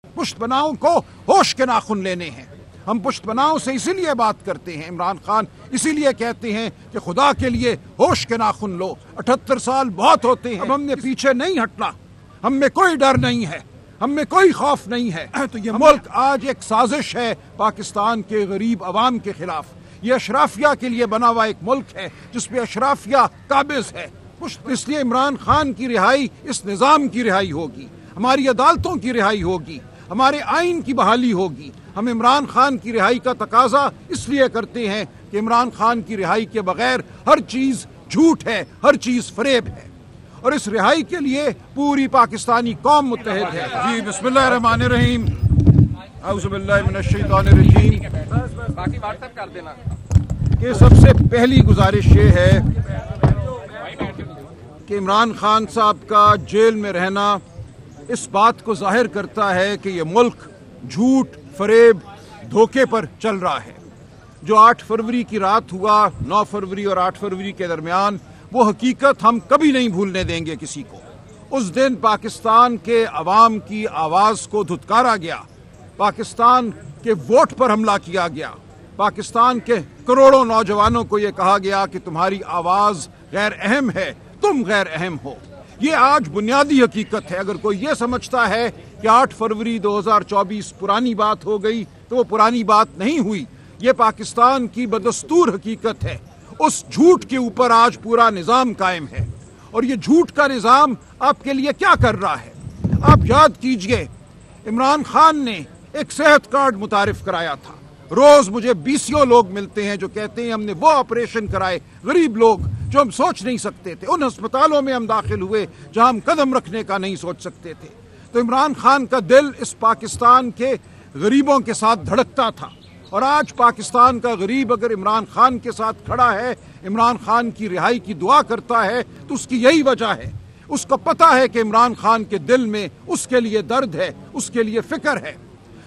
پشت بناؤں کو ہوش کے ناخن لینے ہیں۔ ہم پشت بناؤں سے اسی لیے بات کرتے ہیں، عمران خان اسی لیے کہتے ہیں کہ خدا کے لیے ہوش کے ناخن لو، 78 سال بہت ہوتے ہیں، اب ہم نے پیچھے نہیں ہٹنا، ہم میں کوئی ڈر نہیں ہے، ہم میں کوئی خوف نہیں ہے۔ تو یہ ملک آج ایک سازش ہے پاکستان کے غریب عوام کے خلاف، یہ اشرافیہ کے لیے بنا ہوا ایک ملک ہے جس پہ اشرافیہ قابض ہے۔ اس لیے عمران خان کی رہائی اس نظام کی رہائی ہوگی، ہماری عدالتوں کی رہائی ہوگی، ہمارے آئین کی بحالی ہوگی۔ ہم عمران خان کی رہائی کا تقاضا اس لیے کرتے ہیں کہ عمران خان کی رہائی کے بغیر ہر چیز جھوٹ ہے، ہر چیز فریب ہے، اور اس رہائی کے لیے پوری پاکستانی قوم متحد ہے۔ جی بسم اللہ الرحمن الرحیم، اعوذ باللہ من الشیطان الرجیم۔ باقی واٹس ایپ کر دینا کہ سب سے پہلی گزارش یہ ہے کہ عمران خان صاحب کا جیل میں رہنا اس بات کو ظاہر کرتا ہے کہ یہ ملک جھوٹ، فریب، دھوکے پر چل رہا ہے۔ جو 8 فروری کی رات ہوا، 9 فروری اور 8 فروری کے درمیان، وہ حقیقت ہم کبھی نہیں بھولنے دیں گے کسی کو۔ اس دن پاکستان کے عوام کی آواز کو دھتکارا گیا، پاکستان کے ووٹ پر حملہ کیا گیا، پاکستان کے کروڑوں نوجوانوں کو یہ کہا گیا کہ تمہاری آواز غیر اہم ہے، تم غیر اہم ہو۔ یہ آج بنیادی حقیقت ہے۔ اگر کوئی یہ سمجھتا ہے کہ 8 فروری 2024 پرانی بات ہو گئی تو وہ پرانی بات نہیں ہوئی، یہ پاکستان کی بدستور حقیقت ہے۔ اس جھوٹ کے اوپر آج پورا نظام قائم ہے، اور یہ جھوٹ کا نظام آپ کے لیے کیا کر رہا ہے؟ آپ یاد کیجئے، عمران خان نے ایک صحت کارڈ متعارف کرایا تھا۔ روز مجھے 20 لوگ ملتے ہیں جو کہتے ہیں ہم نے وہ آپریشن کرائے، غریب لوگ جو ہم سوچ نہیں سکتے تھے، ان ہسپتالوں میں ہم داخل ہوئے جہاں ہم قدم رکھنے کا نہیں سوچ سکتے تھے۔ تو عمران خان کا دل اس پاکستان کے غریبوں کے ساتھ دھڑکتا تھا، اور آج پاکستان کا غریب اگر عمران خان کے ساتھ کھڑا ہے، عمران خان کی رہائی کی دعا کرتا ہے، تو اس کی یہی وجہ ہے۔ اس کو پتہ ہے کہ عمران خان کے دل میں اس کے لیے درد ہے، اس کے لیے فکر ہے۔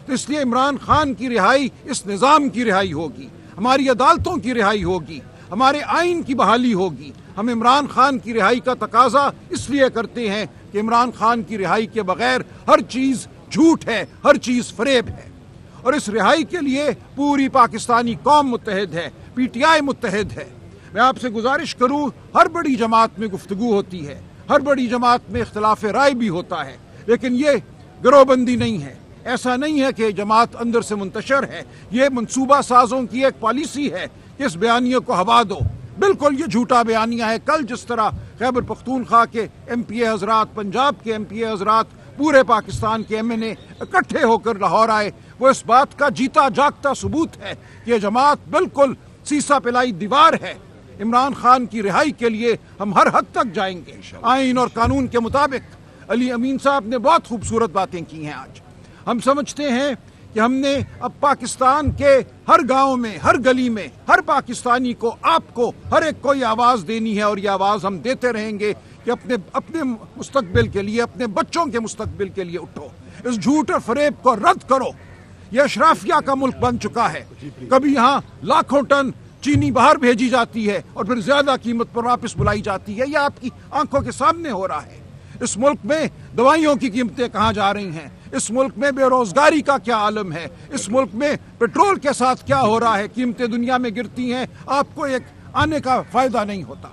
تو اس لیے عمران خان کی رہائی اس نظام کی رہائی ہوگی، ہماری عدالتوں کی رہائی ہوگی، ہمارے آئین کی بحالی ہوگی۔ ہم عمران خان کی رہائی کا تقاضا اس لیے کرتے ہیں کہ عمران خان کی رہائی کے بغیر ہر چیز جھوٹ ہے، ہر چیز فریب ہے، اور اس رہائی کے لیے پوری پاکستانی قوم متحد ہے، پی ٹی آئی متحد ہے۔ میں آپ سے گزارش کروں، ہر بڑی جماعت میں گفتگو ہوتی ہے، ہر بڑی جماعت میں اختلاف رائے بھی ہوتا ہے، لیکن یہ گروہ بندی نہیں ہے۔ ایسا نہیں ہے کہ جماعت اندر سے منتشر ہے، یہ منصوبہ سازوں کی ایک پالیسی ہے کہ اس بیانیے کو ہوا دو۔ بالکل یہ جھوٹا بیانیہ ہے۔ کل جس طرح خیبر پختونخوا کے ایم پی اے حضرات، پنجاب کے ایم پی اے حضرات، پورے پاکستان کے ایم این اے اکٹھے ہو کر لاہور آئے، وہ اس بات کا جیتا جاگتا ثبوت ہے کہ یہ جماعت بالکل سیسا پلائی دیوار ہے۔ عمران خان کی رہائی کے لیے ہم ہر حد تک جائیں گے آئین اور قانون کے مطابق۔ علی امین صاحب نے بہت خوبصورت باتیں کی ہیں آج۔ ہم سمجھتے ہیں کہ ہم نے اب پاکستان کے ہر گاؤں میں، ہر گلی میں، ہر پاکستانی کو، آپ کو، ہر ایک کو یہ آواز دینی ہے، اور یہ آواز ہم دیتے رہیں گے کہ اپنے مستقبل کے لیے، اپنے بچوں کے مستقبل کے لیے اٹھو، اس جھوٹ اور فریب کو رد کرو۔ یہ اشرافیہ کا ملک بن چکا ہے۔ کبھی یہاں لاکھوں ٹن چینی باہر بھیجی جاتی ہے اور پھر زیادہ قیمت پر واپس بلائی جاتی ہے۔ یہ آپ کی آنکھوں کے سامنے ہو رہا ہے۔ اس ملک میں دوائیوں کی قیمتیں کہاں جا رہی ہیں؟ اس ملک میں بے روزگاری کا کیا عالم ہے؟ اس ملک میں پیٹرول کے ساتھ کیا ہو رہا ہے؟ قیمتیں دنیا میں گرتی ہیں، آپ کو ایک آنے کا فائدہ نہیں ہوتا۔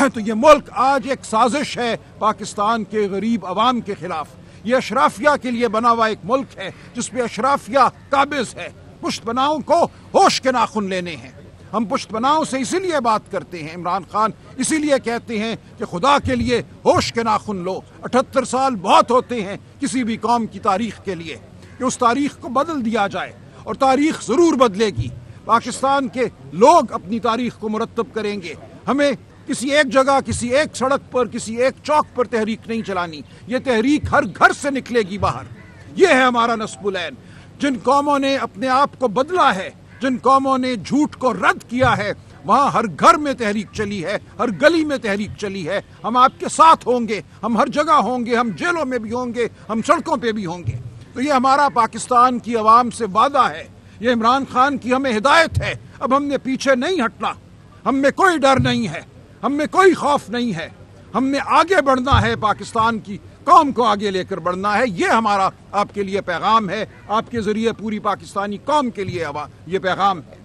تو یہ ملک آج ایک سازش ہے پاکستان کے غریب عوام کے خلاف۔ یہ اشرافیہ کے لیے بنا ہوا ایک ملک ہے جس پہ اشرافیہ قابض ہے۔ پشت بناؤں کو ہوش کے ناخن لینے ہیں۔ ہم پشت بناؤں سے اسی لیے بات کرتے ہیں، عمران خان اسی لیے کہتے ہیں کہ خدا کے لیے ہوش کے ناخن لو۔ 78 سال بہت ہوتے ہیں کسی بھی قوم کی تاریخ کے لیے کہ اس تاریخ کو بدل دیا جائے، اور تاریخ ضرور بدلے گی۔ پاکستان کے لوگ اپنی تاریخ کو مرتب کریں گے۔ ہمیں کسی ایک جگہ، کسی ایک سڑک پر، کسی ایک چوک پر تحریک نہیں چلانی، یہ تحریک ہر گھر سے نکلے گی باہر۔ یہ ہے ہمارا نصب العین۔ جن قوموں نے اپنے آپ کو بدلا ہے، جن قوموں نے جھوٹ کو رد کیا ہے، وہاں ہر گھر میں تحریک چلی ہے، ہر گلی میں تحریک چلی ہے۔ ہم آپ کے ساتھ ہوں گے، ہم ہر جگہ ہوں گے، ہم جیلوں میں بھی ہوں گے، ہم سڑکوں پہ بھی ہوں گے۔ تو یہ ہمارا پاکستان کی عوام سے وعدہ ہے، یہ عمران خان کی ہمیں ہدایت ہے۔ اب ہم نے پیچھے نہیں ہٹنا، ہم میں کوئی ڈر نہیں ہے، ہم میں کوئی خوف نہیں ہے، ہم نے آگے بڑھنا ہے، پاکستان کی قوم کو آگے لے کر بڑھنا ہے. یہ ہمارا آپ کے لیے پیغام ہے، آپ کے ذریعے پوری پاکستانی قوم کے لیے یہ پیغام ہے.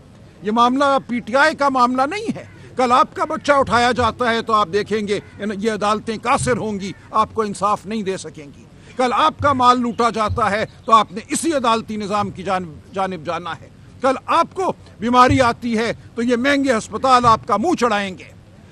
یہ معاملہ پی ٹی آئی کا معاملہ نہیں ہے. کل آپ کا بچہ اٹھایا جاتا ہے تو آپ دیکھیں گے یہ عدالتیں قاصر ہوں گی، آپ کو انصاف نہیں دے سکیں گی. کل آپ کا مال لوٹا جاتا ہے تو آپ نے اسی عدالتی نظام کی جانب جانا ہے. کل آپ کو بیماری آتی ہے تو یہ مہنگے ہسپتال آپ کا منہ چڑھائیں گے.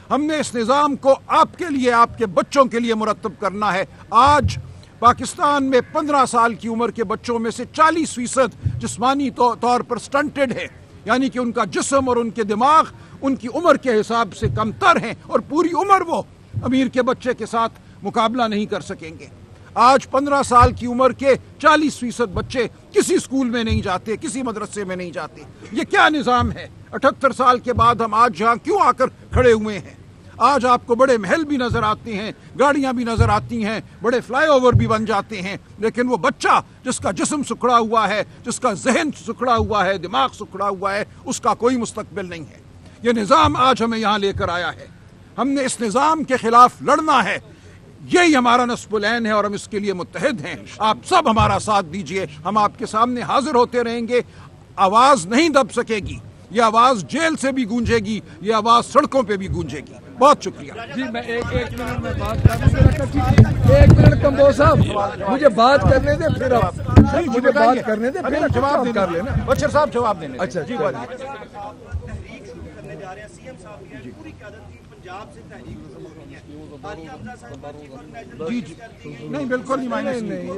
ہم نے اس نظام کو آپ کے لیے، آپ کے بچوں کے لیے مرتب کرنا ہے. آج پاکستان میں 15 سال کی عمر کے بچوں میں سے 40% جسمانی طور پر سٹنٹڈ ہے، یعنی کہ ان کا جسم اور ان کے دماغ ان کی عمر کے حساب سے کم تر ہیں، اور پوری عمر وہ امیر کے بچے کے ساتھ مقابلہ نہیں کر سکیں گے. آج 15 سال کی عمر کے 40% بچے کسی اسکول میں نہیں جاتے، کسی مدرسے میں نہیں جاتے. یہ کیا نظام ہے؟ 78 سال کے بعد ہم آج یہاں کیوں آ کر کھڑے ہوئے ہیں؟ آج آپ کو بڑے محل بھی نظر آتے ہیں، گاڑیاں بھی نظر آتی ہیں، بڑے فلائی اوور بھی بن جاتے ہیں، لیکن وہ بچہ جس کا جسم سکڑا ہوا ہے، جس کا ذہن سکڑا ہوا ہے، دماغ سکڑا ہوا ہے، اس کا کوئی مستقبل نہیں ہے. یہ نظام آج ہمیں یہاں لے کر آیا ہے. ہم نے اس نظام کے خلاف لڑنا ہے. یہی ہمارا نصب العین ہے اور ہم اس کے لیے متحد ہیں. آپ سب ہمارا ساتھ دیجئے. ہم آپ کے سامنے حاضر ہوتے رہیں گے. آواز نہیں دب سکے گی. یہ آواز جیل سے بھی گونجے گی، یہ آواز سڑکوں پہ بھی گونجے گی. بہت شکریہ. جی میں ایک منٹ میں بات کروں. ایک منٹ کمبوز صاحب مجھے بات کرنے دیں، پھر آپ مجھے بات کرنے دیں، پھر جواب کر لینا. بشیر صاحب جواب دینے. اچھا جی جی جی نہیں بالکل نہیں مائنس نہیں.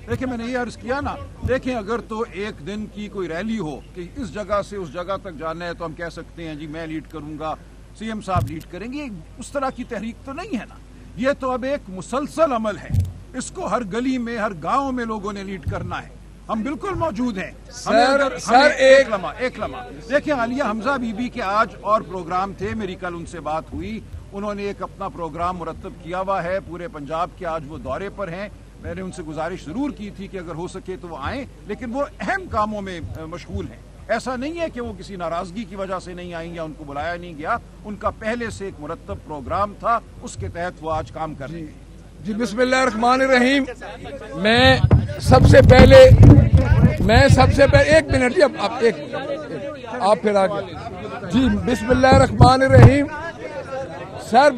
دیکھیں میں نے یہ عرض کیا نا، دیکھیں اگر تو ایک دن کی کوئی ریلی ہو کہ اس جگہ سے اس جگہ تک جانا ہے تو ہم کہہ سکتے ہیں جی میں لیڈ کروں گا، سی ایم صاحب لیڈ کریں گے. اس طرح کی تحریک تو نہیں ہے نا. یہ تو اب ایک مسلسل عمل ہے. اس کو ہر گلی میں، ہر گاؤں میں لوگوں نے لیڈ کرنا ہے. ہم بالکل موجود ہیں. سر ایک لمحہ دیکھیں، عالیہ حمزہ بی بی کے آج اور پروگرام تھے، میری کل ان سے بات ہوئی. انہوں نے ایک اپنا پروگرام مرتب کیا ہوا ہے پورے پنجاب کے. آج وہ دورے پر ہیں. میں نے ان سے گزارش ضرور کی تھی کہ اگر ہو سکے تو وہ آئیں، لیکن وہ اہم کاموں میں مشغول ہیں. ایسا نہیں ہے کہ وہ کسی ناراضگی کی وجہ سے نہیں آئیں یا ان کو بلایا نہیں گیا. ان کا پہلے سے ایک مرتب پروگرام تھا، اس کے تحت وہ آج کام کر رہے ہیں. جی بسم اللہ الرحمن الرحیم. میں سب سے پہلے ایک منٹ جی آپ پھر آگے. جی بسم اللہ الرحمن الرحیم. سر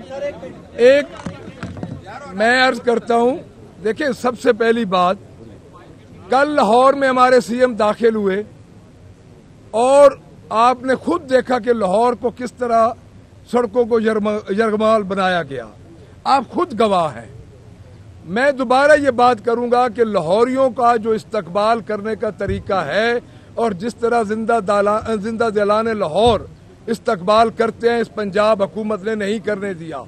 میں عرض کرتا ہوں، دیکھیں سب سے پہلی بات، کل لاہور میں ہمارے سی ایم داخل ہوئے اور آپ نے خود دیکھا کہ لاہور کو کس طرح سڑکوں کو یرغمال بنایا گیا. آپ خود گواہ ہیں. میں دوبارہ یہ بات کروں گا کہ لاہوریوں کا جو استقبال کرنے کا طریقہ ہے اور جس طرح زندہ دلان لاہور استقبال کرتے ہیں، اس پنجاب حکومت نے نہیں کرنے دیا.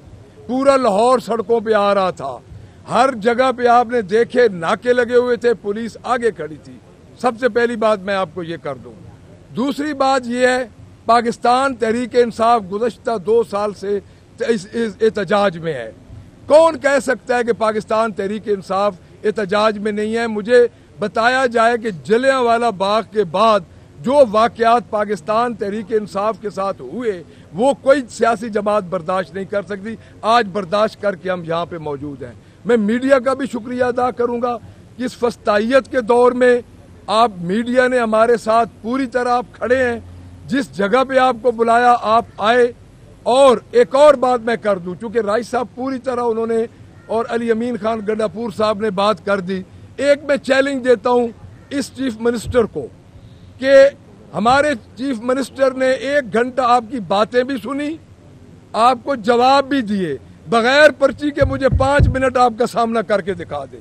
پورا لاہور سڑکوں پہ آ رہا تھا. ہر جگہ پہ آپ نے دیکھے ناکے لگے ہوئے تھے، پولیس آگے کھڑی تھی. سب سے پہلی بات میں آپ کو یہ کر دوں. دوسری بات یہ ہے، پاکستان تحریک انصاف گزشتہ 2 سال سے اس احتجاج میں ہے. کون کہہ سکتا ہے کہ پاکستان تحریک انصاف احتجاج میں نہیں ہے؟ مجھے بتایا جائے کہ جلیانوالہ باغ کے بعد جو واقعات پاکستان تحریک انصاف کے ساتھ ہوئے وہ کوئی سیاسی جماعت برداشت نہیں کر سکتی. آج برداشت کر کے ہم یہاں پہ موجود ہیں. میں میڈیا کا بھی شکریہ ادا کروں گا کہ اس فسطائیت کے دور میں آپ میڈیا نے ہمارے ساتھ پوری طرح آپ کھڑے ہیں. جس جگہ پہ آپ کو بلایا آپ آئے. اور ایک اور بات میں کر دوں، چونکہ رائس صاحب پوری طرح انہوں نے اور علی امین خان گنڈاپور صاحب نے بات کر دی. ایک میں چیلنج دیتا ہوں اس چیف منسٹر کو کہ ہمارے چیف منسٹر نے 1 گھنٹہ آپ کی باتیں بھی سنی، آپ کو جواب بھی دیے بغیر پرچی کے. مجھے 5 منٹ آپ کا سامنا کر کے دکھا دے.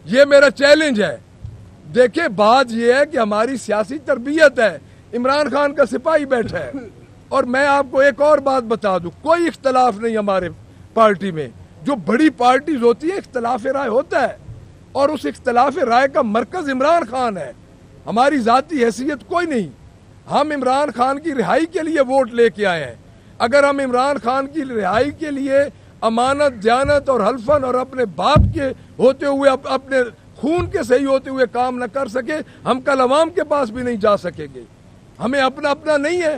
یہ میرا چیلنج ہے. دیکھیں بات یہ ہے کہ ہماری سیاسی تربیت ہے. عمران خان کا سپاہی بیٹھا ہے. اور میں آپ کو ایک اور بات بتا دوں، کوئی اختلاف نہیں ہمارے پارٹی میں. جو بڑی پارٹیز ہوتی ہیں اختلاف رائے ہوتا ہے، اور اس اختلاف رائے کا مرکز عمران خان ہے. ہماری ذاتی حیثیت کوئی نہیں. ہم عمران خان کی رہائی کے لیے ووٹ لے کے آئے ہیں. اگر ہم عمران خان کی رہائی کے لیے امانت، دیانت اور حلفاً اور اپنے باپ کے ہوتے ہوئے، اپنے خون کے صحیح ہوتے ہوئے کام نہ کر سکے، ہم کل عوام کے پاس بھی نہیں جا سکیں گے. ہمیں اپنا نہیں ہے.